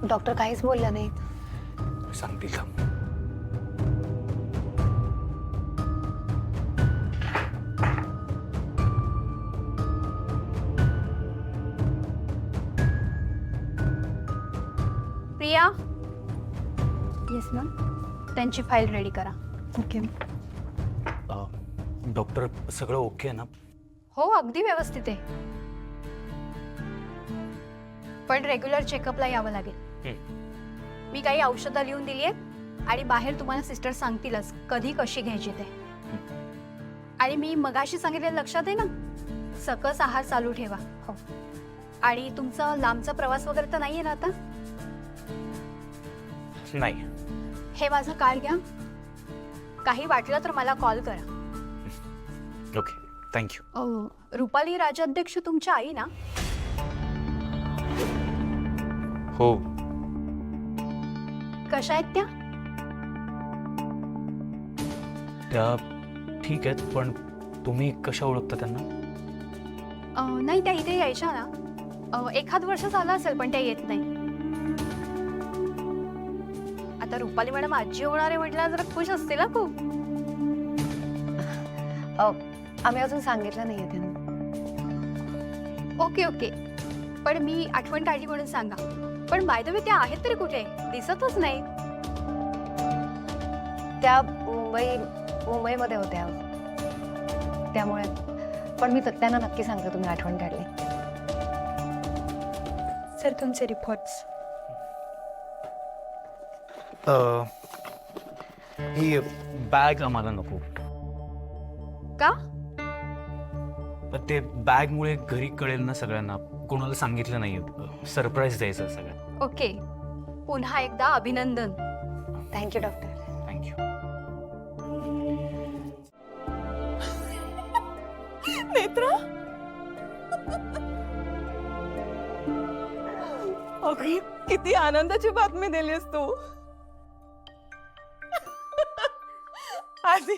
Doctor काहीच बोलला नाही. सांगतील का? प्रिया. Yes ma'am. त्यांची फाईल रेडी करा. ओके. डॉक्टर सगळं ओके आहे ना? हो, अगदी व्यवस्थित आहे. पण रेग्युलर चेकअपला यावं लागेल. मी काही औषधं लिहून दिली आहेत आणि बाहेर तुम्हाला सिस्टर सांगतीलच कधी कशी घ्यायची ते. आणि मी मगाशी सांगितलेलं लक्षात आहे ना, सकस आहार चालू ठेवा. हो. आणि तुमचा लांबचा प्रवास वगैरे तर नाहीये ना आता? नाही. हे माझं कार्ड घ्या. काही वाटलं तर मला कॉल करा. Okay, thank you. रुपाली राजाध्यक्ष तुमच्या आई ना? हो. कशा आहेत त्या? त्या ठीक आहेत, पण तुम्ही कशा ओळखता त्यांना? नाही, त्या इथे यायच्या ना. एखाद वर्ष झालं असेल, पण त्या येत नाही. आता रुपाली मॅडम आजी होणार आहे म्हटलं जरा खुश असतील ना खूप. आम्ही अजून सांगितलं नाहीये त्यांना. Okay okay. पण मी आठवण काढली म्हणून सांगा. पण बाय द वे त्या आहेत तरी कुठे? दिसतच नाही. त्या मुंबईमध्ये होत्या त्यामुळे. पण मी त्यांना नक्की सांगते तुम्ही आठवण काढली. सर तुमचे रिपोर्ट्स. ही बॅग आम्हाला नको. का? पण ते बॅगमुळे घरी कळेल ना सगळ्यांना. कोणाला सांगितलं नाही. सरप्राईज द्यायचं सगळ्यांना. ओके. पुन्हा एकदा अभिनंदन. Thank you doctor. थँक्यू. नेत्रा, अगं किती आनंदाची बातमी दिलीस तू. आधी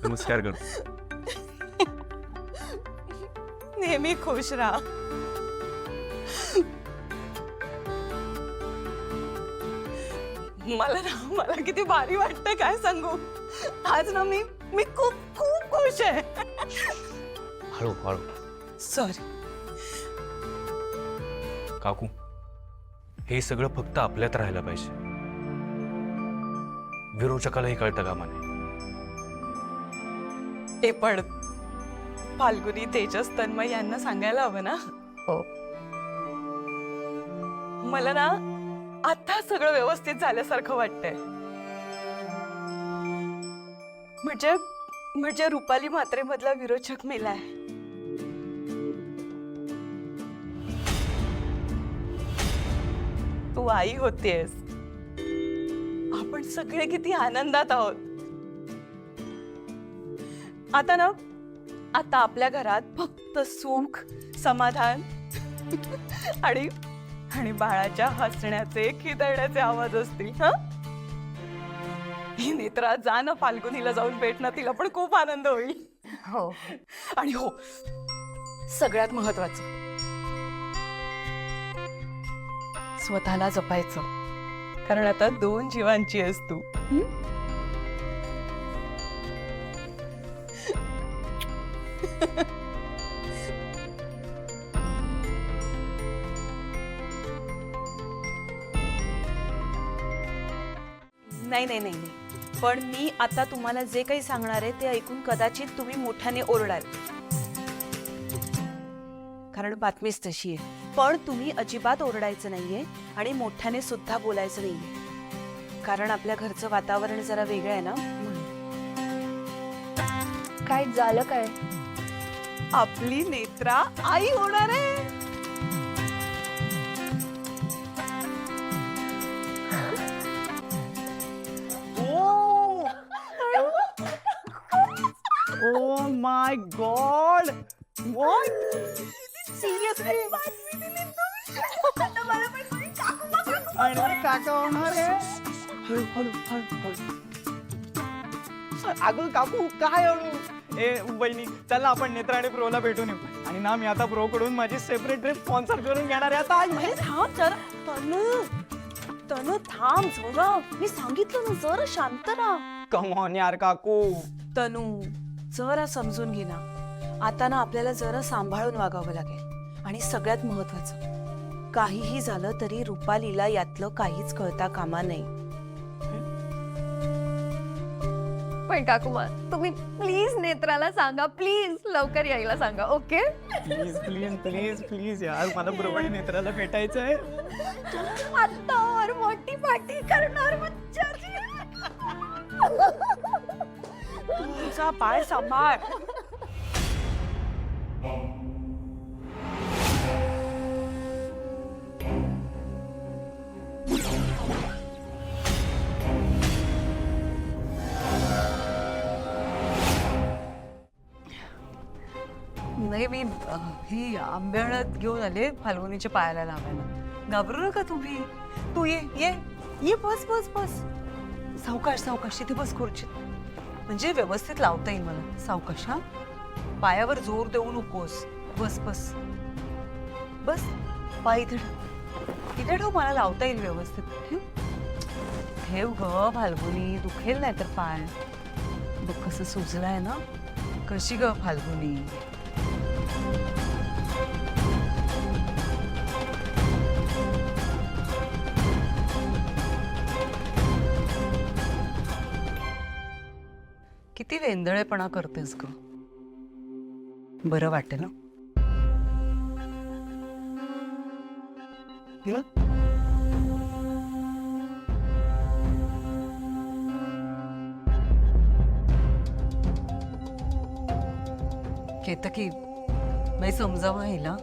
नमस्कार करू. नेहमी खुश राहा. मला किती भारी वाटतंय काय सांगू. आज ना मी खूप खूप खुश आहे. हळू हळू. सॉरी काकू, हे सगळं फक्त आपल्यात राहायला पाहिजे. विरोचकालाही कळतं कामा नये. ते पण फाल्गुनी, तेजस, तन्मय यांना सांगायला हवं ना. हो. मला ना आता सगळं व्यवस्थित झाल्यासारखं वाटतंय. म्हणजे रुपाली म्हात्रे मधला विरोचक मेलाय. तू आई होतेस. आपण सगळे किती आनंदात आहोत. आता आपल्या घरात फक्त सुख, समाधान आणि बाळाच्या हसण्याचे, खिदळण्याचे आवाज असतील. ही नेत्रा, जा ना फाल्गुनीला जाऊन भेट ना. तिला पण खूप आनंद होईल. हो. आणि हो, सगळ्यात महत्वाचं, स्वतःला जपायचं. कारण आता 2 जीवांची आहेस तू. नाही, पण मी आता तुम्हाला जे काही सांगणार आहे ते ऐकून कदाचित तुम्ही मोठ्याने ओरडाल, कारण बातमीच तशी आहे. पण तुम्ही अजिबात ओरडायचं नाहीये आणि मोठ्याने सुद्धा बोलायचं नाहीये, कारण आपल्या घरचं वातावरण जरा वेगळं आहे ना. काय झालं काय? आपली नेत्रा आई होणार आहे. Oh my God! What? Seriously? आणि काका होणार आहे. हळू हळू हळू हळू. अगं काकू काय हळू. ए बहिणी, चला आपण नेत्रा आणि प्रोला भेटून येऊ. आणि आणि ना मी आता ब्रो कडून माझी सेपरेट ट्रिप स्पॉन्सर करून घेणार आहे आता. अरे थांब जरा तनू तनू थांब जरा मी सांगितलं ना जरा शांत राहा. कम ऑन यार काकू. तनू जरा समजून घे ना आता ना आपल्याला जरा सांभाळून वागावं लागेल आणि सगळ्यात महत्वाचं काहीही झालं तरी रुपालीला यातलं काहीच कळता कामा नाही. पण काकू तुम्ही प्लीज नेत्राला सांगा, प्लीज लवकर यायला सांगा. Okay please please please please यार मला ब्रो आणि नेत्राला भेटायचंय. आता और मोठी पार्टी करणार मज्जाची. तुझा पाय सांभाळ. नाही मी ही आंब्याळत घेऊन आले फाल्गुनीच्या पायाला लावायला. घाबरू नका तुम्ही. तू ये ये ये बस बस बस. सावकाश सावकाश तिथे बस खुर्चीत. म्हणजे व्यवस्थित लावता येईल मला. सावकाश हा. पायावर जोर देऊ नकोस. बस बस बस. पाय इथे ठेव. इथे ठेव मला लावता येईल व्यवस्थित. ठेव ठेव ग फाल्गुनी. दुखेल नाही तर पाय. बघ कसं सुजलाय ना. कशी ग फाल्गुनी. किती वेंदळेपणा करतेस ग. बरं वाटेल ना. केतकी बाई समजावं हिला.